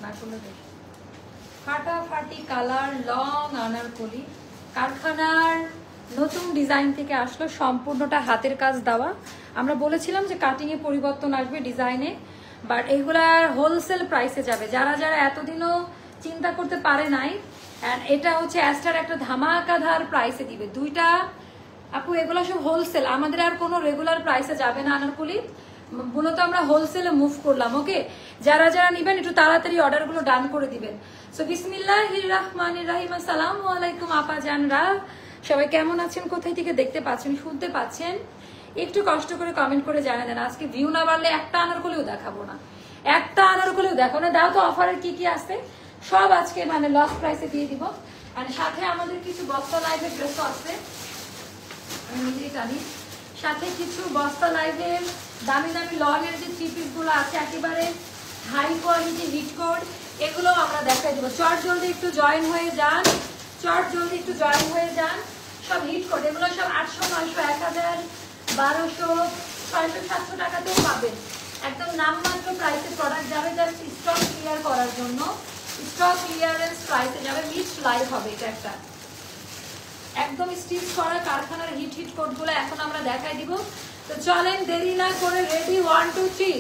না করলে দেখি ফাটাফাটি কালার লং আনারকলি কারখানার নতুন ডিজাইন থেকে আসলো, সম্পূর্ণটা হাতের কাজ দেওয়া। আমরা বলেছিলাম যে কাটিং এ পরিবর্তন আসবে ডিজাইনে, বাট এগুলা হোলসেল প্রাইসে যাবে। যারা যারা এতদিনও চিন্তা করতে পারে নাই, এন্ড এটা হচ্ছে অ্যাস্টার একটা ধামাকাধার প্রাইসে দিবে দুইটা আপু। এগুলো সব হোলসেল, আমাদের আর কোনো রেগুলার প্রাইসে যাবে না আনারকলি, মূলত আমরা হোলসেলে মুভ করলাম। ওকে, যারা যারা নিবেন একটু তাড়াতাড়ি অর্ডারগুলো ডান করে দিবেন। সো বিসমিল্লাহির রহমানির রহিম, আসসালামু আলাইকুম আপা জানরা, সবাই কেমন আছেন, কোথায় থেকে দেখতে পাচ্ছেন শুনতে পাচ্ছেন একটু কষ্ট করে কমেন্ট করে জানিয়ে দেন। আজকে ভিউ না বাড়লে একটা আনারকলিও দেখাবো না, একটা আনারকলিও দেখো না। দাও তো অফারের কি কি আছে সব আজকে মানে লস প্রাইসে দিয়ে দিব। আর সাথে আমাদের কিছু বস্তা লাইভের ড্রেসও আছে, আমি নিজেই জানি। সাথে কিছু বস্তা লাইভের দামি দামি লনের যে থ্রি পিস গুলো আছে একেবারে হাই কোয়ালিটি হিট কোড, এগুলো আমরা দেখাই দেবো। চট জলদি একটু জয়েন হয়ে যান, চট জলদি একটু জয়েন হয়ে যান। সব হিট কোড, এগুলো সব 800, 900, 1000, 1200, 600, 700 টাকাতেও পাবেন। একদম নামমাত্র প্রাইসে প্রোডাক্ট যাবে, জাস্ট স্টক ক্লিয়ার করার জন্য। স্টক ক্লিয়ারেন্স প্রাইসে যাবে, মিক্সড লাইভ হবে এটা একটা। একদম স্টিচ করা কারখানার হিট হিট কোড গুলো এখন আমরা দেখাই দিব। তো চলেন দেরি না করে রেডি 1 2 3,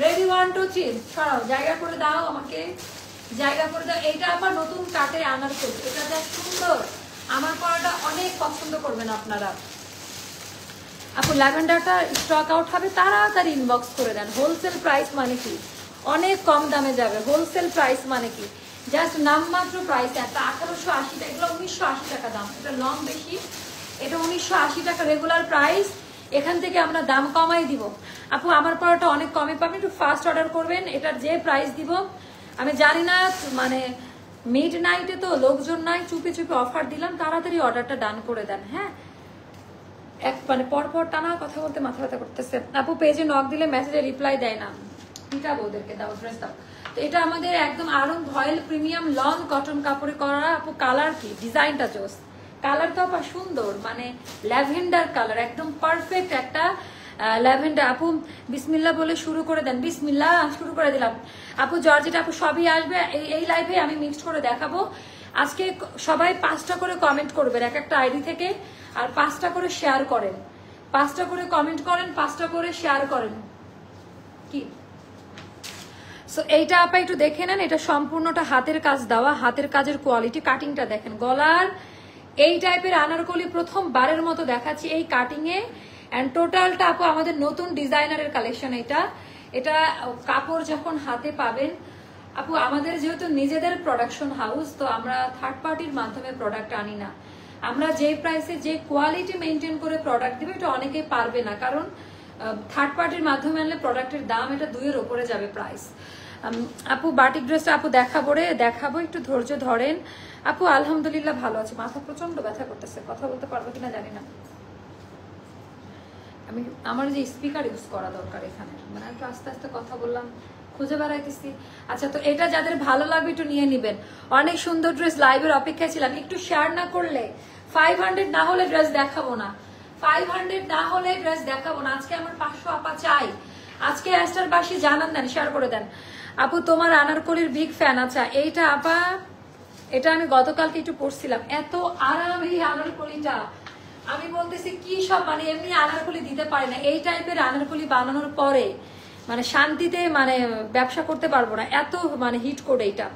রেডি 1 2 3, সরাও জায়গা করে দাও আমাকে, জায়গা করে দাও। এইটা আবার নতুন কাটে আনারকলি, এটা যা সুন্দর, আমার পরাটা অনেক পছন্দ করবেন আপনারা। আপু ল্যাভেন্ডারটা স্টক আউট হবে, তাড়াতাড়ি ইনবক্স করে দেন। হোলসেল প্রাইস মানে কি অনেক কম দামে যাবে, হোলসেল প্রাইস মানে কি জাস্ট নামমাত্র প্রাইস। একটা 1880 টাকা, এগুলো 1980 টাকা দাম। এটা লং বেশি, এটা 1980 টাকা রেগুলার প্রাইস, এখান থেকে আমরা দাম কমাই দিব। আপু আমার পরটা অনেক কমে পাবেন, একটু ফাস্ট অর্ডার করবেন। এটার যে প্রাইস দিব আমি জানি না, মানে মিড নাইটে তো লোকজন নাই, চুপি চুপি অফার দিলাম, তাড়াতাড়ি অর্ডারটা ডান করে দেন। হ্যাঁ, এক মানে পরপর টানা কথা বলতে মাথা ব্যথা করতেছে। আপু পেজে নক দিলে মেসেজে রিপ্লাই দেয় না, পিটাবো ওদেরকে, দাও ড্রেস দাও। তো এটা আমাদের একদম আরং ভয়েল প্রিমিয়াম লং কটন কাপড়ে করা। আপু কালার কি, ডিজাইনটা জোস, কালার তো আপা সুন্দর, মানে ল্যাভেন্ডার কালার, একদম পারফেক্ট একটা ল্যাভেন্ডার। আপু বিসমিল্লাহ বলে শুরু করে দেন, বিসমিল্লাহ শুরু করে দিলাম। আপু জর্জেট আপু সবই আসবে এই লাইভে, আমি মিক্সড করে দেখাবো আজকে। সবাই 5টা করে কমেন্ট করবেন এক একটা আইডি থেকে, আর 5টা করে শেয়ার করেন, 5টা করে কমেন্ট করেন, 5টা করে শেয়ার করেন কি। সো এইটা আপা একটু দেখে নেন, এটা সম্পূর্ণটা হাতের কাজ দেওয়া, হাতের কাজের কোয়ালিটি। কাটিংটা দেখেন, গলার এই টাইপের আনারকলি প্রথমবারের মতো দেখাচ্ছি এই কাটিং এ। এন্ড টোটালটা আপু আমাদের নতুন ডিজাইনারের কালেকশন। এটা কাপড় যখন হাতে পাবেন আপু, আমাদের যেহেতু নিজেদের প্রোডাকশন হাউস, তো আমরা থার্ড পার্টির মাধ্যমে প্রোডাক্ট আনি না। আমরা যে প্রাইসে যে কোয়ালিটি মেনটেন করে প্রোডাক্ট দিব, এটা অনেকেই পারবে না, কারণ থার্ড পার্টির মাধ্যমে আনলে প্রোডাক্টের দাম এটা 2-এর উপরে যাবে প্রাইস। আপু বাটিক ড্রেসটা আপু দেখাবো, একটু ধৈর্য ধরেন। আপু আলহামদুলিল্লাহ ভালো আছে, মাথা প্রচন্ড ব্যথা করতেছে, কথা বলতে পারবো কিনা জানি না। আমার যে স্পিকার ইউজ করা দরকার এখানে, মানে একটু আস্তে আস্তে কথা বললাম, খুঁজে বেড়াইতেছি। আচ্ছা, তো এটা যাদের ভালো লাগবে একটু নিয়ে নিবেন। অনেক সুন্দর ড্রেস, লাইভের অপেক্ষায় ছিলাম, একটু শেয়ার না করলে 500 না হলে ড্রেস দেখাবো না, 500 না হলে ড্রেস দেখাবো না। আজকে আমার 500 আপা চাই, আজকে অ্যাস্টার বাসী জানান দেন, শেয়ার করে দেন। আপু তোমার আনারকলির বিগ ফ্যান। আচ্ছা এইটা আপা, এটা আমি গতকালকে একটু পড়ছিলাম, এত আরাম এই আনারকলিটা, আমি বলতেছি কি সব, মানে এমনি আনারকলি দিতে পারে না, এই টাইপের আনারকলি বানানোর পরে মানে শান্তিতে মানে ব্যবসা করতে পারবো না, এত মানে হিট করে। এইটা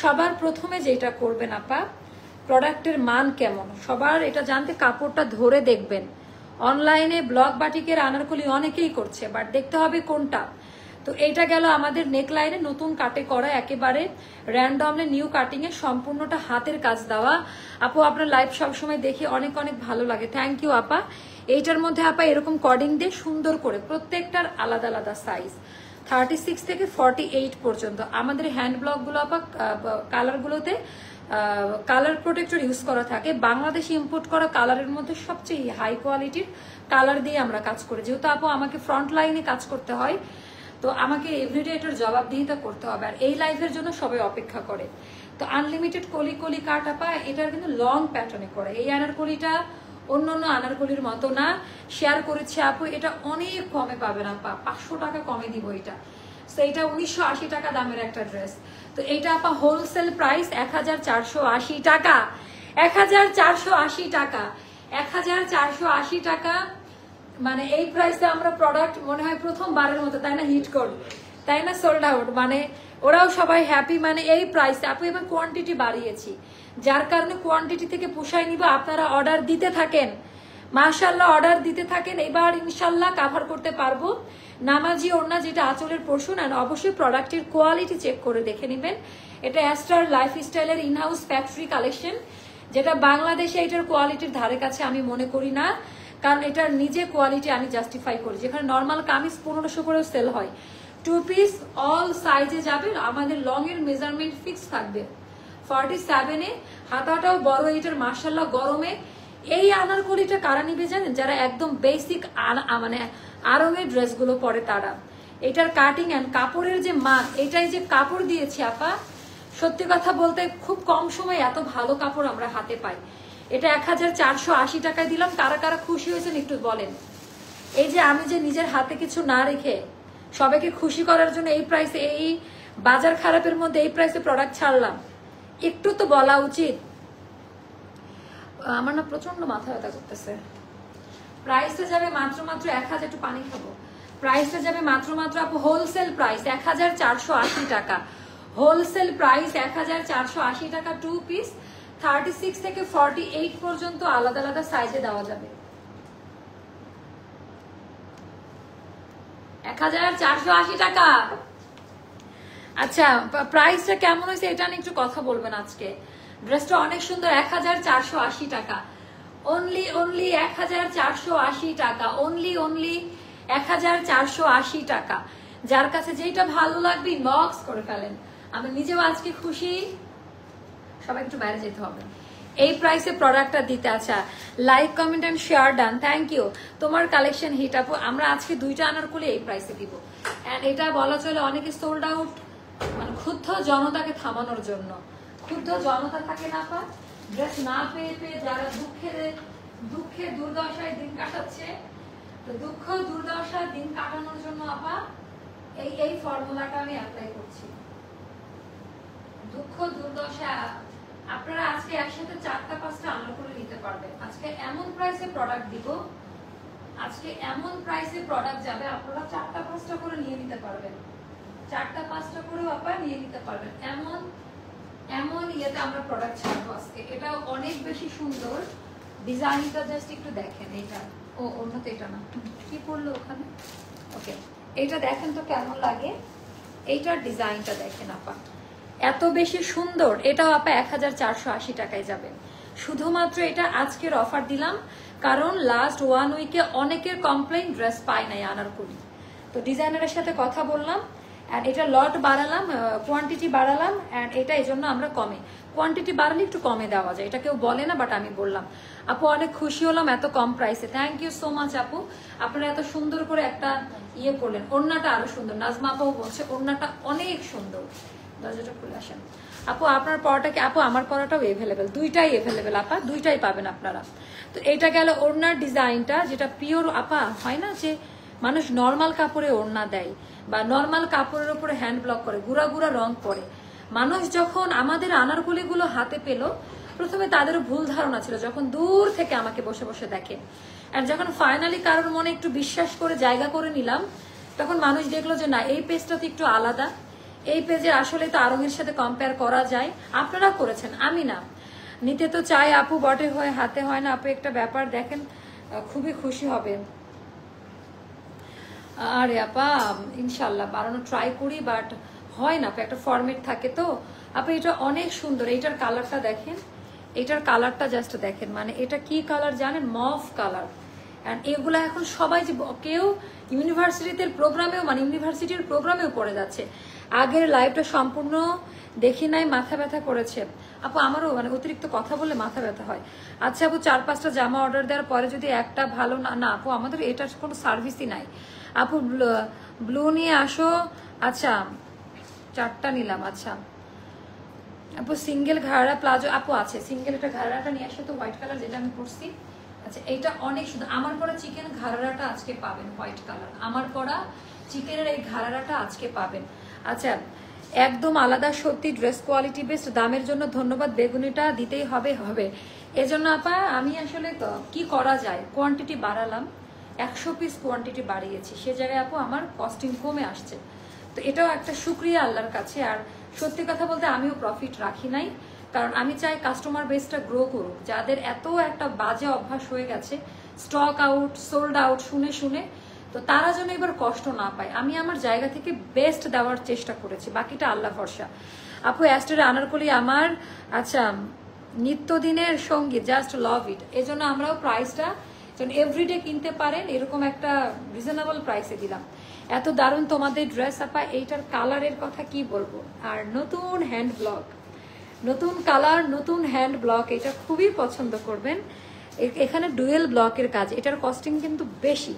সবার প্রথমে যেটা করবেন আপা, প্রোডাক্টের মান কেমন সবার এটা জানতে কাপড়টা ধরে দেখবেন। অনলাইনে ব্লক বাটিকের আনারকলি অনেকেই করছে, বাট দেখতে হবে কোনটা। তো এইটা গেল আমাদের নেকলাইনে নতুন কাটে করা, একেবারে র্যান্ডমলি নিউ কাটিং এ, সম্পূর্ণটা হাতের কাজ দেওয়া। আপু আপনার লাইভ সবসময় দেখি অনেক অনেক ভালো লাগে, থ্যাংক ইউ আপা। এইটার মধ্যে আপা এরকম কর্ডিং দিয়ে সুন্দর করে, প্রত্যেকটার আলাদা আলাদা সাইজ, 36 থেকে 48 পর্যন্ত। আমাদের হ্যান্ড ব্লক গুলো আপা কালার গুলোতে কালার প্রোটেক্টর ইউজ করা থাকে। বাংলাদেশে ইম্পোর্ট করা কালারের মধ্যে সবচেয়ে হাই কোয়ালিটির কালার দিয়ে আমরা কাজ করি। যেহেতু আপু আমাকে ফ্রন্ট লাইনে কাজ করতে হয়, তো আমাকে এভরিডে এটার জবাবদিহিতা করতে হবে, আর এই লাইফের জন্য সবাই অপেক্ষা করে। তো আনলিমিটেড কলি কলি কাট আপা, এটার কিন্তু লং প্যাটার্নে করে। এই আনারকলিটা অন্য আনারকলির মতো না, শেয়ার করেছি আপু, এটা অনেক কমে পাবেন আপা, 500 টাকা কমে দিব এটা। তো এটা 1980 টাকা দামের একটা ড্রেস। তো এইটা আপা হোলসেল প্রাইস 1480 টাকা, 1480 টাকা, 1480 টাকা। মানে এই প্রাইসে আমরা প্রোডাক্ট মনে হয় প্রথমবারের মতো, তাই না, হিট কোড, তাই না, সোল্ড আউট। মানে ওরাও সবাই হ্যাপি। মানে এই প্রাইসে আপু এবার কোয়ান্টিটি বাড়িয়েছি, যার কারণে কোয়ান্টিটি থেকে পোষায় নিব। আপনারা অর্ডার দিতে থাকেন, মাশাআল্লাহ অর্ডার দিতে থাকেন, এবার ইনশাল্লাহ কাভার করতে পারবো। নামাজি ওড়না যেটা আঁচলের পোর্শন, আর অবশ্যই প্রোডাক্টের কোয়ালিটি চেক করে দেখে নেবেন। এটা অ্যাস্টার লাইফস্টাইলের ইনহাউস ফ্যাক্টরি কালেকশন, যেটা বাংলাদেশে এটার কোয়ালিটির ধারে কাছে আমি মনে করি না, কারণ এটার নিজে কোয়ালিটি আমি জাস্টিফাই করি। যেখানে নর্মাল কামিজ 1500 করেও সেল হয়, 2 পিস অল সাইজে যাবে। আমাদের লং এর মেজারমেন্ট ফিক্স থাকবে 47 এ, হাতাটাও বড় এটার মাশাআল্লাহ। গরমে এই আনারকলিটা কারা নিবে জানেন? যারা একদম বেসিক মানে আরঙের ড্রেসগুলো পরে তারা। এটার কাটিং অ্যান্ড কাপড়ের যে মান, এটাই যে কাপড় দিয়েছি আপা, সত্যি কথা বলতে খুব কম সময় এত ভালো কাপড় আমরা হাতে পাই। এটা 1480 টাকায় দিলাম। কারা কারা খুশি হয়েছেন একটু বলেন। এই যে আমি যে নিজের হাতে কিছু না রেখে সবাইকে খুশি করার জন্য এই প্রাইসে, এই বাজার খারাপের মধ্যে এই প্রাইসে প্রোডাক্ট ছাড়লাম, একটু তো বলা উচিত। আমার না প্রচন্ড মাথা ব্যথা করতেছে। প্রাইসটা যাবে মাত্র 1000, একটু পানি খাবো। প্রাইসটা যাবে মাত্র আপু হোলসেল প্রাইস 1480 টাকা, হোলসেল প্রাইস 1480 টাকা। 2 পিস 36 থেকে 48 পর্যন্ত আলাদা আলাদা সাইজে দেওয়া যাবে। 1480 টাকা। আচ্ছা প্রাইসটা কেমন হয়েছে এটা নিয়ে একটু কথা বলবেন আজকে। ড্রেসটা অনেক সুন্দর, 1480 টাকা, অনলি 1480 টাকা, অনলি 1480 টাকা। যার কাছে যেটা ভালো লাগবে ইনবক্স করে ফেলেন। আমি নিজেও আজকে খুশি। সবাই একটু বাইরে যেতে হবে এই প্রাইসে প্রোডাক্টটা দিতে। আচ্ছা like comment and share done, thank you. তোমার কালেকশন হিট আপু। আমরা আজকে 2টা আনারকলি এই প্রাইসে দিব। এন্ড এটা বলা চলে অনেকে সোল্ড আউট, মানে ক্ষুব্ধ জনতাকে থামানোর জন্য। ক্ষুব্ধ জনতা থাকে না আপা, ড্রেস না পেয়ে যারা দুঃখে দুর্দশায় দিন কাটাচ্ছে, তো দুঃখ দুর্দশায় দিন কাটানোর জন্য আপা এই ফর্মুলাটা আমি অ্যাপ্লাই করছি। দুঃখ দুর্দশা আপনারা আজকে একসাথে 4টা-5টা আনারকলি নিতে পারবেন। আজকে এমন প্রাইসে প্রোডাক্ট দিব, আজকে এমন প্রাইসে প্রোডাক্ট যাবে আপনারা 4টা-5টা করে নিয়ে নিতে পারবেন, 4টা-5টা করে আপা নিয়ে নিতে পারবেন। এমন ইয়েতে আমরা প্রোডাক্ট ছাড়বো আজকে। এটা অনেক বেশি সুন্দর ডিজাইনটা, জাস্ট একটু দেখেন। এটা অন্য তো এটা না, কি পড়লো ওখানে, ওকে এটা দেখেন তো কেমন লাগে। এইটার ডিজাইনটা দেখেন আপা, এত বেশি সুন্দর। এটাও আপা 1480 টাকায় যাবে। শুধুমাত্র এটা আজকের অফার দিলাম, কারণ লাস্ট 1 উইকে অনেকের কমপ্লেইন ড্রেস পায় নাই আনারকলি। তো ডিজাইনারের সাথে কথা বললাম, অ্যান্ড এটা লট বাড়ালাম, কোয়ান্টিটি বাড়ালাম, অ্যান্ড এটা এই জন্য আমরা কমে, কোয়ান্টিটি বাড়ালে একটু কমে দেওয়া যায়, এটা কেউ বলে না, বাট আমি বললাম। আপু অনেক খুশি হলাম এত কম প্রাইসে, থ্যাংক ইউ সো মাচ আপু। আপনারা এত সুন্দর করে একটা ইয়ে করলেন। ওড়নাটা আরো সুন্দর, নাজমা আপু বলছে ওড়নাটা অনেক সুন্দর। দরজাটা খুলে আসেন আপু। আপনার পরাটা কি আপু? আমার পরাটাও এভেলেবেল, দুইটাই এভেলেবেল আপা, দুইটাই পাবেন আপনারা। তো এটা গেল ওড়নার ডিজাইনটা, যেটা পিওর আপা হয় না যে মানুষ নর্মাল কাপড়ে ওড়না দেয় বা নর্মাল কাপড়ের উপরে হ্যান্ড ব্লক করে, গুড়া গুড়া রং পরে। মানুষ যখন আমাদের আনারকলিগুলো হাতে পেল, প্রথমে তাদেরও ভুল ধারণা ছিল, যখন দূর থেকে আমাকে বসে বসে দেখে, আর যখন ফাইনালি কারোর মনে একটু বিশ্বাস করে জায়গা করে নিলাম, তখন মানুষ দেখলো যে না, এই পেজটা তো একটু আলাদা, এই পেজে আসলে তো আরঙের সাথে কম্পেয়ার করা যায়। আপনারা করেছেন, আমি না। নিতে তো চাই আপু, বটে হয় হাতে হয় না আপু, একটা ব্যাপার দেখেন, খুবই খুশি হবে। আরে আপা ইনশাল্লাহ বাড়ানো ট্রাই করি, বাট হয় না, একটা ফরম্যাট থাকে তো আপা। এটা অনেক সুন্দর, এইটার কালারটা দেখেন, এটার কালারটা জাস্ট দেখেন, মানে এটা কি কালার জানেন? মফ কালার। অ্যান্ড এগুলা এখন সবাই যে কেউ ইউনিভার্সিটিতে প্রোগ্রামেও, মানে ইউনিভার্সিটির প্রোগ্রামেও পড়ে যাচ্ছে। আগের লাইভটা সম্পূর্ণ দেখি নাই, মাথা ব্যথা করেছে আপু। আমারও মানে অতিরিক্ত কথা বলে মাথা ব্যথা হয়। আচ্ছা আপু 4-5টা জামা অর্ডার দেওয়ার পরে যদি একটা ভালো না আপু, আমাদের এটার কোনো সার্ভিসই নাই আপু। ব্লু নিয়ে আসো। আচ্ছা 4টা নিলাম। আচ্ছা আপু সিঙ্গেল ঘাড়া প্লাজো আপু আছে, সিঙ্গেল এটা ঘাড়াটা নিয়ে আসো তো, হোয়াইট কালার যেটা আমি পরছি। আচ্ছা এইটা অনেক সুন্দর। আমার পরা চিকেন ঘাড়াটা আজকে পাবেন হোয়াইট কালার, আমার পরা চিকেনের এই ঘাড়াটা আজকে পাবেন। আচ্ছা, একদম আলাদা, সত্যি ড্রেস কোয়ালিটি বেস্ট, দামের জন্য ধন্যবাদ। বেগুনিটা দিতেই হবে এজন্য আপা আমি আসলে কি করা যায়, কোয়ান্টিটি বাড়ালাম, 100 পিস কোয়ান্টিটি বাড়িয়েছি, সে জায়গায় আপু আমার কস্টিং কমে আসছে। তো এটাও একটা শুকরিয়া আল্লাহর কাছে। আর সত্যি কথা বলতে আমিও প্রফিট রাখি নাই, কারণ আমি চাই কাস্টমার বেসটা গ্রো করুক। যাদের এত একটা বাজে অভ্যাস হয়ে গেছে স্টক আউট, সোল্ড আউট শুনে শুনে, তো তারা যেন এবার কষ্ট না পায়। আমি আমার জায়গা থেকে বেস্ট দেওয়ার চেষ্টা করেছি, বাকিটা আল্লাহ ভরসা। আপু অ্যাস্টের আনারকলি আমার আচ্ছা নিত্যদিনের সঙ্গী, জাস্ট লাভ ইট। এই জন্য আমরাও প্রাইসটা যেন এভরিডে কিনতে পারেন এরকম একটা রিজনেবল প্রাইসে দিলাম। এত দারুণ তোমাদের ড্রেস আপা, এইটার কালারের কথা কি বলবো। আর নতুন হ্যান্ড ব্লক, নতুন কালার, নতুন হ্যান্ড ব্লক, এটা খুবই পছন্দ করবেন। এখানে ডুয়েল ব্লকের কাজ, এটার কস্টিং কিন্তু বেশি,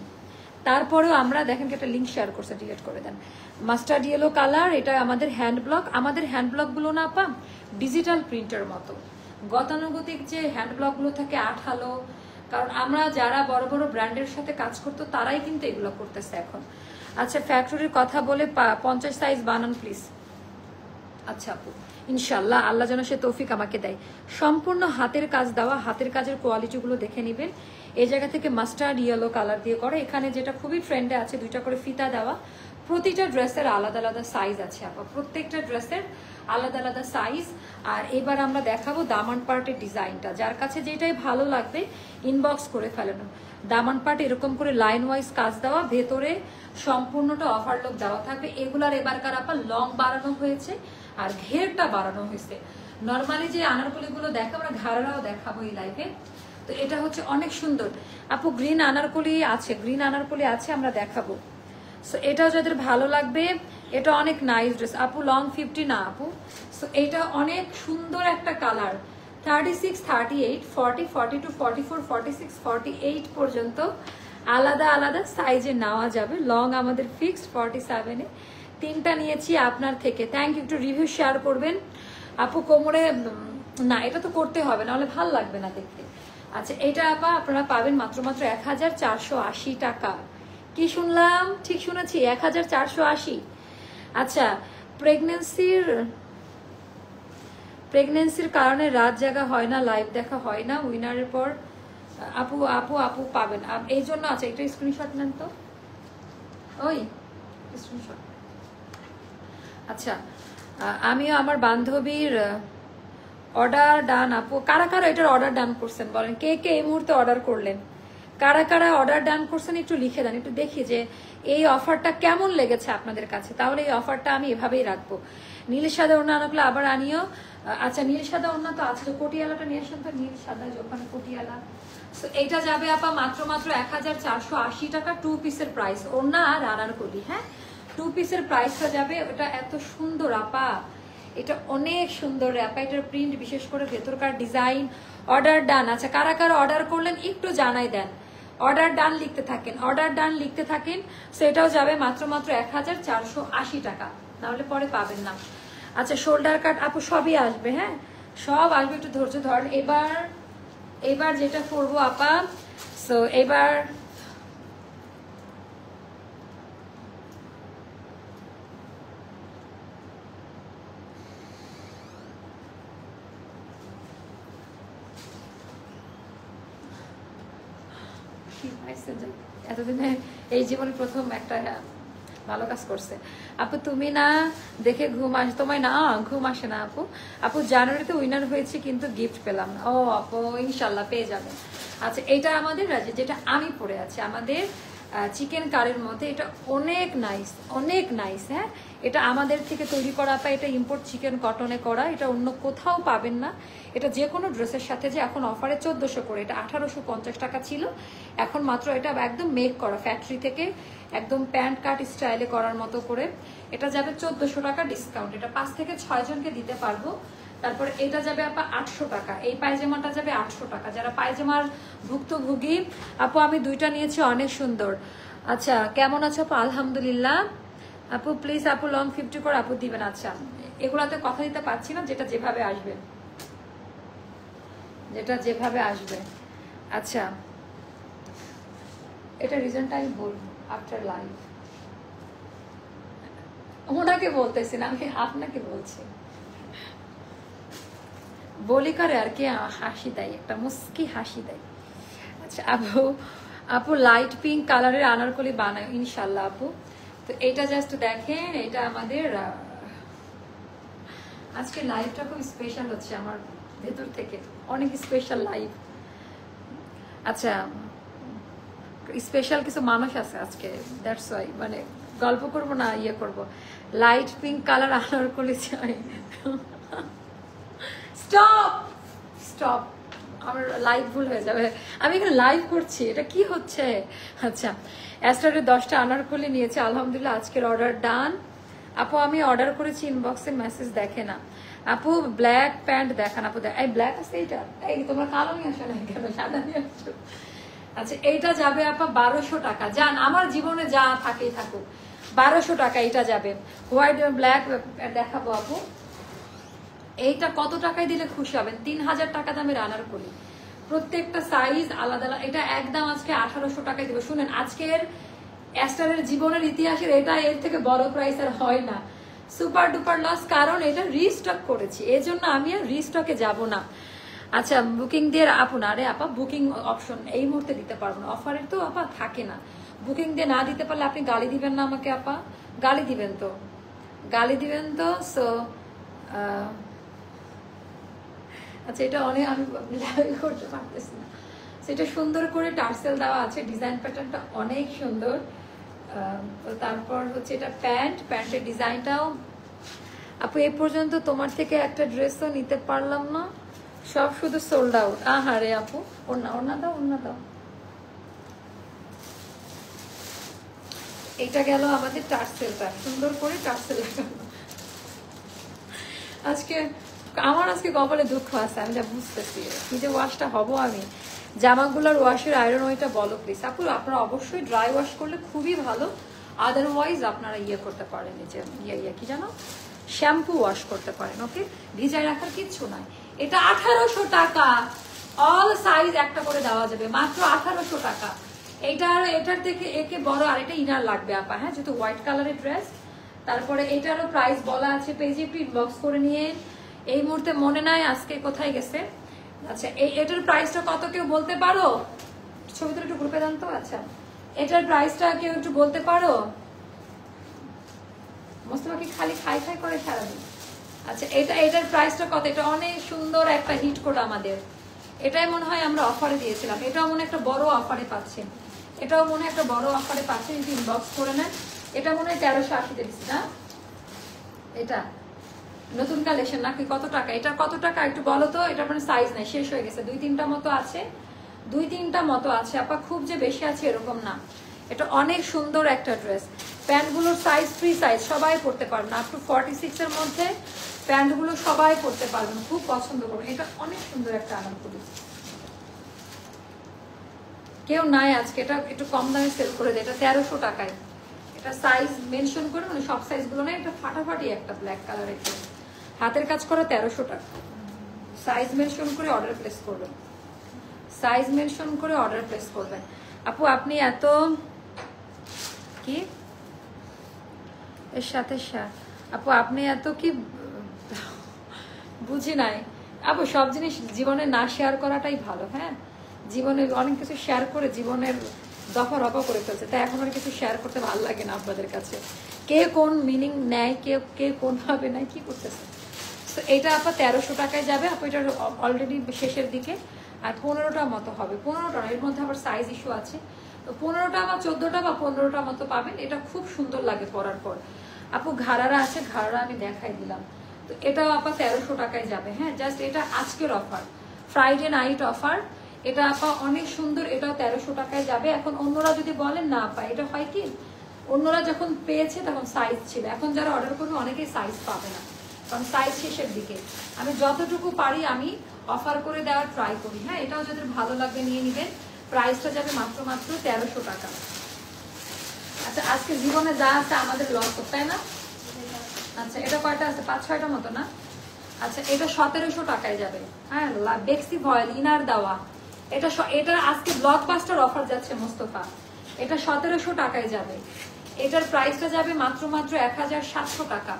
তারপরেও আমরা দেখেন কি একটা লিঙ্ক শেয়ার করছে, ডিলিট করে দেন। মাস্টার্ড ইয়েলো কালার, এটা আমাদের হ্যান্ড ব্লক। আমাদের হ্যান্ড ব্লকগুলো না আপা ডিজিটাল প্রিন্টের মতো, গতানুগতিক যে হ্যান্ড ব্লকগুলো থাকে আঠালো, কারণ আমরা যারা বড় বড় ব্র্যান্ডের সাথে কাজ করতো তারাই কিন্তু এগুলো করতেছে এখন। আচ্ছা, ফ্যাক্টরির কথা বলে 50 সাইজ বানান প্লিজ। আচ্ছা আপু, ইনশাল্লাহ আল্লাহ যেন সে তৌফিক আমাকে দেয়। সম্পূর্ণ হাতের কাজ দেওয়া, হাতের কাজের কোয়ালিটিগুলো দেখে নেবেন। এই জায়গা থেকে মাস্টার্ড ইয়েলো কালার দিয়ে করে, এখানে যেটা খুবই ট্রেন্ডে আছে 2টা করে ফিতা দেওয়া। প্রতিটা ড্রেসের আলাদা আলাদা সাইজ আছে আপা, প্রত্যেকটা ড্রেসের আলাদা আলাদা সাইজ। আর এবার আমরা দেখাবো দামান পার্টের ডিজাইনটা, যার কাছে যেটাই ভালো লাগবে ইনবক্স করে ফেলেন। দামান পার্ট এরকম করে লাইন ওয়াইজ কাজ দেওয়া, ভেতরে সম্পূর্ণটা ওভারলক দেওয়া থাকবে। এগুলার এবারকার আপা লং বাড়ানো হয়েছে আর ঘেরটা বাড়ানো হয়েছে। নর্মালি যে আনারকলিগুলো দেখে আমরা ঘাড়াও দেখাবো এই লাইভে, তো এটা হচ্ছে অনেক সুন্দর আপু। গ্রিন আনারকলি আছে, গ্রিন আনারকলি আছে, আমরা দেখাবো। সো এটাও যাদের ভালো লাগবে, এটা অনেক নাইস ড্রেস আপু। লং 50 না আপু, সো এটা অনেক সুন্দর একটা কালার। 36, 38, 40, 42, 44, 46, 48 পর্যন্ত আলাদা আলাদা সাইজে নেওয়া যাবে। লং আমাদের ফিক্সড 47-এ। 3টা নিয়েছি আপনার থেকে, থ্যাংক ইউ। একটু রিভিউ শেয়ার করবেন আপু। কোমরে না, এটা তো করতে হবে, নাহলে ভাল লাগবে না দেখতে। আচ্ছা, এটা আপা আপনারা পাবেন মাত্র 1480 টাকা। কি শুনলাম, ঠিক শুনেছি, 1480। আচ্ছা, প্রেগনেন্সির কারণে রাত জাগা হয় না, লাইভ দেখা হয় না উইনারের পর। আপু আপু আপু পাবেন এই জন্য। আচ্ছা, এটা স্ক্রিনশট নেন তো, ওই স্ক্রিনশট। আচ্ছা, আমিও আমার বান্ধবীর অর্ডার ডান আপু। কারা কারা এটার অর্ডার ডান করছেন বলেন, কে কে এই মুহূর্তে অর্ডার করলেন, কারা কারা অর্ডার ডান করছেন একটু লিখে দেন, একটু দেখি যে এই অফারটা কেমন লেগেছে আপনাদের কাছে। তাহলে এই অফারটা আমি এভাবেই রাখবো। নীল সাদা ওড়না আনলে আবার আনিও। আচ্ছা, নীল সাদা ওড়না তো আছে, কটিয়ালাটা নিয়ে আসেন তো, নীল সাদা ওখানে কটিয়ালা। সো এইটা যাবে আপা মাত্র 1480 টাকা। 2 পিসের প্রাইস, ওড়না আর আনারকলি। হ্যাঁ, 2 পিসের প্রাইসটা যাবে। এটা এত সুন্দর আপা, এটা অনেক সুন্দর আপা, এটার প্রিন্ট, বিশেষ করে ভেতরকার ডিজাইন। অর্ডার ডান। আচ্ছা, কারা কারা অর্ডার করলেন একটু জানাই দেন। অর্ডার ডান লিখতে থাকেন, অর্ডার ডান লিখতে থাকেন। সো এটাও যাবে মাত্র 1480 টাকা, নাহলে পরে পাবেন না। আচ্ছা, শোল্ডার কাট আপু সবই আসবে, হ্যাঁ সব আসবে, একটু ধৈর্য ধরেন। এবার যেটা করবো আপা, সো এবার এতদিনে এই জীবনে প্রথম একটা ভালো কাজ করছে আপু। তুমি না দেখে ঘুম আসে তোমায়? না, ঘুম আসে না আপু। আপু জানুয়ারিতে উইনার হয়েছে কিন্তু গিফট পেলাম না। ও আপু ইনশাল্লাহ পেয়ে যাবেন। আচ্ছা, এটা আমাদের যেটা আমি পরে আছি, আমাদের চিকেন কারির মধ্যে, এটা অনেক নাইস, অনেক নাইস। হ্যাঁ, এটা আমাদের থেকে তৈরি করা পা, এটা ইম্পোর্ট চিকেন কটনে করা, এটা অন্য কোথাও পাবেন না। এটা যে কোনো ড্রেসের সাথে যে এখন অফারে 1400 করে, এটা 1850 টাকা ছিল, এখন মাত্র এটা একদম মেক করা ফ্যাক্টরি থেকে, একদম প্যান্ট কাট স্টাইলে করার মতো করে। এটা যাবে 1400 টাকা ডিসকাউন্ট, এটা 5 থেকে 6 জনকে দিতে পারবো। তারপরে এটা যাবে আপা 800 টাকা, এই পায়জামাটা যাবে 800 টাকা। যারা পায়জামার ভুক্তভোগী আপু, আমি 2টা নিয়েছি, অনেক সুন্দর। আচ্ছা, কেমন আছো আপু? আলহামদুলিল্লাহ আপু। প্লিজ আপু লং 50 করে আপু দিবেন। আচ্ছা, এগুলাতে কথা দিতে পারছি না, যেটা যেভাবে আসবে, যেটা যেভাবে আসবে। আচ্ছা, এটা রিজনটা আমি বলবো আফটার লাইভ। ওনাকে বলতেছি না, আমি আপনাকে বলছি। বলি করে আর কি, হাসি দেয়, একটা মুস্কি হাসি দেয়। আচ্ছা আপু, আপু লাইট পিঙ্ক কালারের আনারকলি বানায় ইনশাল্লাহ আপু। তো এটা জাস্ট দেখেন, এটা আমাদের আজকে লাইভটা খুব স্পেশাল হচ্ছে আমার ভেতর থেকে, অনেক স্পেশাল লাইভ। আচ্ছা স্পেশাল কিছু মানুষ আছে আজকে, দ্যাটস ওয়াই, মানে গল্প করব না, ইয়ে করব। লাইট পিঙ্ক কালার আনারকলি চাই। স্টপ স্টপ, আমার লাইভ ভুল হয়ে যাবে, আমি এখানে লাইভ করছি, এটা কি হচ্ছে? আচ্ছা অ্যাস্টারের 10টা আনারকলি নিয়েছে আলহামদুলিল্লাহ, আজকের অর্ডার ডান। আপু আমি অর্ডার করেছি, ইনবক্সে মেসেজ দেখে না আপু। ব্ল্যাক প্যান্ট দেখান আপু, এই ব্ল্যাক আছে এইটা, এই তোমরা কালো নিয়ে আসো না কেন, সাদা নিয়ে আসছো। আচ্ছা এইটা যাবে আপা 1200 টাকা, যান আমার জীবনে যা থাকেই থাকুক, 1200 টাকা এটা যাবে। হোয়াইট ব্ল্যাক দেখাবো আপু, এইটা কত টাকায় দিলে খুশি হবেন? 3000 টাকা দামের আনারকলি, প্রত্যেকটা সাইজ আলাদা আলাদা। এটা একদম আজকে 1800 টাকায় দিব। শুনেন আজকের অ্যাস্টারের জীবনের ইতিহাসের এটা এর থেকে বড় প্রাইস আর হয় না, সুপার ডুপার লস, কারণ এটা রিস্টক করেছি, এই জন্য আমি আর রিস্টকে যাব না। আচ্ছা বুকিং দিয়ে আপু না, আরে আপা বুকিং অপশন এই মুহূর্তে দিতে পারবো না, অফারের তো আপা থাকে না। বুকিং দিয়ে না দিতে পারলে আপনি গালি দিবেন না আমাকে আপা? গালি দিবেন তো, গালি দিবেন তো। সো আচ্ছা এটা অনেক আমি করতে পারতেছি না, সেটা সুন্দর করে টার্সেল দেওয়া আছে, ডিজাইন প্যাটার্নটা অনেক সুন্দর। তারপর হচ্ছে এটা প্যান্ট, প্যান্টের ডিজাইনটাও। আপু এই পর্যন্ত তোমার থেকে একটা ড্রেসও নিতে পারলাম না, সব শুধু সোল্ড আউট। আহারে আপু, ওড়না ওড়না দাও, ওড়না দাও। এটা গেল আমাদের টার্সেলটা, সুন্দর করে টার্সেল লাগানো। আজকে আমার আজকে কপালে দুঃখ আছে, আমি যা বুঝতেছি, কি যে ওয়াশটা হবো আমি। জামাগুলোর ওয়াশের আয়রন ওইটা বলো প্লিজ আপু। আপনারা অবশ্যই ড্রাই ওয়াশ করলে খুবই ভালো, আদারওয়াইজ আপনারা ইয়ে করতে পারেন, যে ইয়ে কি জানো, শ্যাম্পু ওয়াশ করতে পারেন। ওকে, ভিজায় রাখার কিচ্ছু নাই। এটা 1800 টাকা, অল সাইজ একটা করে দেওয়া যাবে, মাত্র 1800 টাকা। এটার থেকে একে বড় আর এটা ইনার লাগবে আপা, হ্যাঁ যেহেতু হোয়াইট কালারের ড্রেস। তারপরে এটারও প্রাইস বলা আছে পেজে, একটু ইনবক্স করে নিয়ে। এই মুহূর্তে মনে নাই আজকে কোথায় গেছে। আচ্ছা এটার প্রাইসটা কত কেউ বলতে পারো? ছবিটা একটু গ্রুপে দেন তো। আচ্ছা এটার প্রাইসটা কেউ একটু বলতে পারো? মোস্তফা কি খালি খাই খাই করে সারাদিন? আচ্ছা এটার প্রাইসটা কত? এটা অনেক সুন্দর একটা হিট কোড আমাদের, এটাই মনে হয় আমরা অফারে দিয়েছিলাম, এটাও মনে একটা বড় অফারে পাচ্ছেন, এটাও মনে একটা বড় অফারে পাচ্ছেন, যদি ইনবক্স করে নেন। এটা মনে হয় 1380 দিচ্ছি না, এটা নতুন কালেকশন নাকি কত টাকা? এটা কত টাকা একটু বলো তো। এটা মানে সাইজ নাই, শেষ হয়ে গেছে, 2-3টা মতো আছে, 2-3টা মতো আছে আপা, খুব যে বেশি আছে এরকম না। এটা অনেক সুন্দর একটা ড্রেস, প্যান্টগুলোর সাইজ ফ্রি সাইজ, সবাই পরতে পারবেন, আপ টু 46 এর মধ্যে প্যান্টগুলো সবাই পরতে পারবেন, খুব পছন্দ করবেন। এটা অনেক সুন্দর একটা আনারকলি, কেউ নাই আজকে, এটা একটু কম দামে সেল করে দেয়, এটা 1300 টাকায়। এটা সাইজ মেনশন করে, মানে সব সাইজগুলো না, এটা ফাটাফাটি একটা ব্ল্যাক কালারের, হাতের কাজ করা, 1300 টাকা। সাইজ মেনশন করে অর্ডার প্লেস করবেন, সাইজ মেনশন করে অর্ডার প্লেস করবেন। আপু আপনি এত কি এর সাথে আপু আপনি এত কি বুঝি নাই আপু, সব জিনিস জীবনে না শেয়ার করাটাই ভালো। হ্যাঁ জীবনে অনেক কিছু শেয়ার করে জীবনের দফা রফা করে ফেলছে, তাই এখন আর কিছু শেয়ার করতে ভালো লাগে না আপনাদের কাছে, কে কোন মিনিং নেয়, কে কোন ভাবে নেয়, কি করতেছে। তো এটা আপা 1300 টাকায় যাবে আপু, এটা অলরেডি শেষের দিকে, আর 15টা মতো হবে, 15টা এর মধ্যে আবার সাইজ ইস্যু আছে, তো 15টা বা 14টা বা 15টা মতো পাবেন। এটা খুব সুন্দর লাগে পরার পর আপু। ঘাড়ারা আছে, ঘাড়া আমি দেখাই দিলাম, তো এটাও আপা 1300 টাকায় যাবে। হ্যাঁ জাস্ট এটা আজকের অফার, ফ্রাইডে নাইট অফার, এটা আপা অনেক সুন্দর, এটাও 1300 টাকায় যাবে। এখন অন্যরা যদি বলেন না আপা, এটা হয় কি অন্যরা যখন পেয়েছে তখন সাইজ ছিল, এখন যারা অর্ডার করবে অনেকেই সাইজ পাবে না, কারণ সাইজ শেষের দিকে। আমি যতটুকু পারি আমি অফার করে দেওয়ার ট্রাই করি। হ্যাঁ এটাও যাদের ভালো লাগবে নিয়ে নিবেন, প্রাইসটা যাবে মাত্র 1300 টাকা। আচ্ছা আজকে জীবনে যা আছে আমাদের লস, তাই না? আচ্ছা এটা কয়টা আছে? 5-6টা মতো না? আচ্ছা এটা 1700 টাকায় যাবে। হ্যাঁ বেক্সি ভয়েল ইনার দেওয়া, এটা আজকে ব্লকবাস্টার অফার যাচ্ছে মোস্তফা, এটা 1700 টাকায় যাবে। এটার প্রাইসটা যাবে মাত্র 1700 টাকা।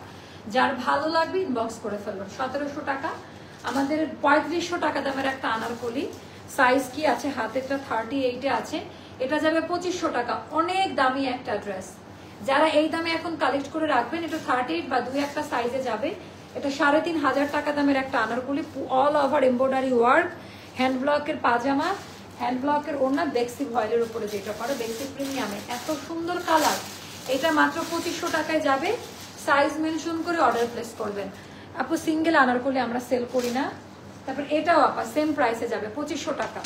যার ভালো লাগবে ইনবক্স করে ফেলবেন। 1700 টাকা। আমাদের 3500 টাকা দামের একটা আনারকলি, সাইজ কি আছে হাতেরটা 38 আছে, এটা যাবে 2500 টাকা। অনেক দামি একটা ড্রেস, যারা এই দামে এখন কালেক্ট করে রাখবেন, এটা 38 বা 2 একটা সাইজে যাবে। এটা 3500 টাকা দামের একটা Anarkali, all over embroidery work, hand ব্লকের পাজামা, হ্যান্ড ব্লকের ওড়না, বেক্সি ভয়েলের উপরে যেটা করে বেক্সি প্রিমিয়ামে, এত সুন্দর কালার। এটা মাত্র 2500 টাকায় যাবে। সাইজ মেনশন করে অর্ডার প্লেস করবেন। আপু সিঙ্গেল আনারকলি আমরা সেল করি না। তারপর এটাও আপা সেম প্রাইসে যাবে 2500 টাকা।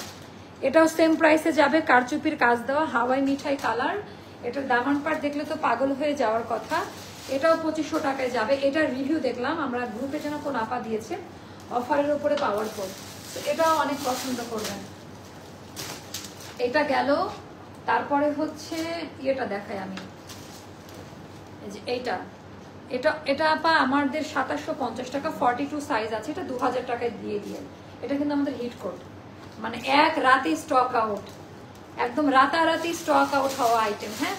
এটাও সেম প্রাইসে যাবে, কারচুপির কাজ দেওয়া, হাওয়াই মিঠাই কালার। এটার দামান পাট দেখলে তো পাগল হয়ে যাওয়ার কথা। এটাও 2500 টাকায় যাবে। এটার রিভিউ দেখলাম আমরা গ্রুপে, যেন কোন আপা দিয়েছে অফারের উপরে পাওয়ার পর, এটাও অনেক পছন্দ করবেন। এটা গেল। তারপরে হচ্ছে এটা দেখাই আমি, এই যে এইটা, এটা আপা আমাদের 2750 টাকা, 42 সাইজ আছে। এটা 2000 টাকায় দিয়ে দিয়ে। এটা কিন্তু আমাদের হিট কোড, মানে এক রাতে স্টক আউট, একদম রাতারাতি স্টক আউট হওয়া আইটেম। হ্যাঁ,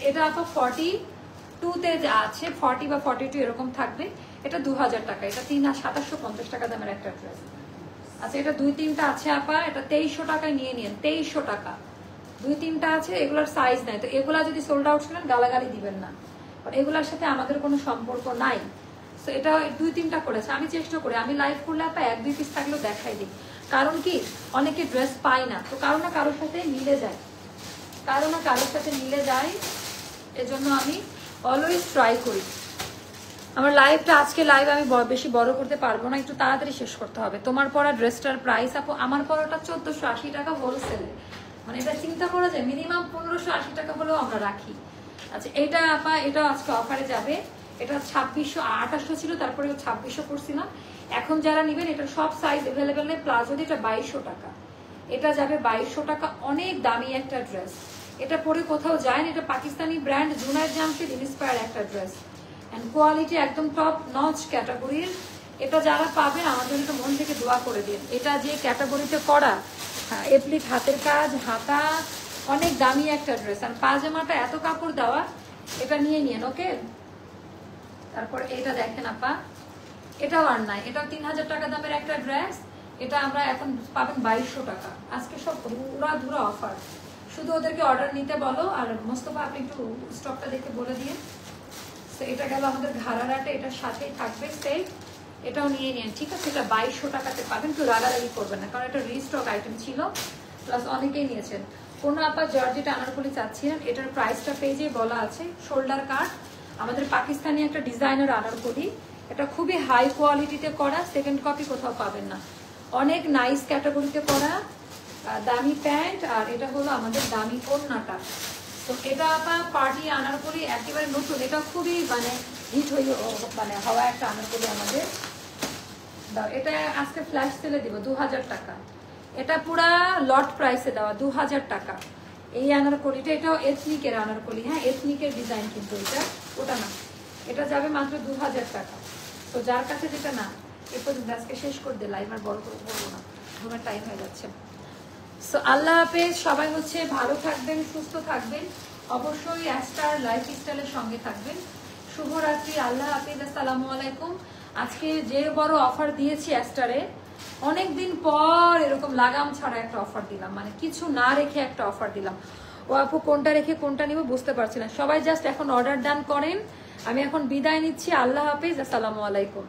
এটা আপা 42-তে আছে, 40 বা 42 এরকম থাকবে। এটা 2000 টাকা। এটা 2750 টাকা দামের একটা ড্রেস। আচ্ছা, এটা 2-3টা আছে আপা, এটা 2300 টাকায় নিয়ে নিন। 2300 টাকা 2-3টা আছে, এগুলোর সাইজ নাই। তো এগুলা যদি সোল্ড আউট শুনেন গালাগালি দিবেন না, এগুলোর সাথে আমাদের কোনো সম্পর্ক নাই। তো এটা 2-3টা করেছে। আমি চেষ্টা করি, আমি লাইভ করলে আপা 1-2 পিস থাকলেও দেখাই দিই। কারণ কি, অনেকে ড্রেস পায় না, তো কারো না কারোর সাথে মিলে যায়, কারো না কারোর সাথে মিলে যায়। এজন্য আমি অলওয়েজ ট্রাই করি। আমার লাইভটা, আজকে লাইভ আমি বেশি বড় করতে পারবো না, একটু তাড়াতাড়ি শেষ করতে হবে। তোমার পরা ড্রেসটার প্রাইস আপু, আমার পরাটা 1480 টাকা হোলসেলে, মানে এটা চিন্তা করা যায়, মিনিমাম 1580 টাকা হলেও আমরা রাখি। আচ্ছা, এটা আপা, এটা আজকে অফারে যাবে। এটা 2600-2800 ছিল, তারপরে 2600 করছিলাম। এখন যারা নেবেন, এটা সব সাইজ অ্যাভেলেবেল নেই। প্লাজো এটা 2200 টাকা। এটা যাবে 2200 টাকা। অনেক দামি একটা ড্রেস, এটা পরে কোথাও যায় না। এটা পাকিস্তানি ব্র্যান্ড জুনায়েদ জামশেদ ইন্সপায়ার একটা ড্রেস, এন্ড কোয়ালিটি একদম টপ নচ ক্যাটাগরির। এটা যারা পাবেন আমাদের একটু মন থেকে দোয়া করে দিন। এটা যে ক্যাটাগরিতে করা, এপ্লিক হাতের কাজ, হাতা, অনেক দামি একটা ড্রেস। আর পাজামাটা এত কাপড় দেওয়া, এটা নিয়ে নিন। ওকে, তারপর এটা দেখেন আপা, এটাও আর নাই। এটাও 3000 টাকা দামের একটা ড্রেস। এটা আমরা এখন পাবেন 2200 টাকা। আজকে সব পুরা ধুরা অফার, শুধু ওদেরকে অর্ডার নিতে বলো। আর মোস্তফা আপনি একটু স্টকটা দেখে বলে দিয়ে। তো এটা গেল আমাদের ঘাড়ারাটে, এটার সাথেই থাকবে সেট। এটাও নিয়ে নিন, ঠিক আছে? এটা 2200 টাকাতে পাবেন, কেউ রাগারাগি করবেন না, কারণ এটা রিস্টক আইটেম ছিল, প্লাস অনেকেই নিয়েছেন। কোনো আপা জর্জেট আনারকলি চাচ্ছিলেন, এটার প্রাইসটা পেজে বলা আছে। শোল্ডার কাট, আমাদের পাকিস্তানি একটা ডিজাইনার আনারকলি। এটা খুবই হাই কোয়ালিটিতে করা, সেকেন্ড কপি কোথাও পাবেন না। অনেক নাইস ক্যাটাগরিতে করা, দামি প্যান্ট, আর এটা হলো আমাদের দামি ওড়নাটা। তো এটা আপা পার্টি আনারকলি একেবারে নতুন, এটা খুবই মানে হিট হয়ে মানে হওয়া একটা আনারকলি আমাদের। এটা আজকে ফ্ল্যাশ সেলে দিব 2000 টাকা। এটা পুরা লট প্রাইসে দেওয়া 2000 টাকা। এই আনারকলিটা, এটাও এথনিকের আনারকলি। হ্যাঁ, এথনিকের ডিজাইন, কিন্তু এটা ওটা না, এটা যাবে মাত্র 2000 টাকা। তো যার কাছে যেটা না, এ পর্যন্ত আজকে শেষ করে দিই, লাইভ আর বড় করে বলবো না, ঘুমের টাইম হয়ে যাচ্ছে। সো আল্লাহ হাফেজ, সবাই হচ্ছে ভালো থাকবেন, সুস্থ থাকবেন, অবশ্যই অ্যাস্টার লাইফস্টাইলের সঙ্গে থাকবেন। শুভরাত্রি, আল্লাহ হাফেজ, আসসালামু আলাইকুম। আজকে যে বড় অফার দিয়েছি অ্যাস্টারে, অনেকদিন পর এরকম লাগাম ছাড়া একটা অফার দিলাম, মানে কিছু না রেখে একটা অফার দিলাম। ও আপু কোনটা রেখে কোনটা নিব বুঝতে পারছি না। সবাই জাস্ট এখন অর্ডার ডান করেন। আমি এখন বিদায় নিচ্ছি। আল্লাহ হাফেজ, আসসালামু আলাইকুম।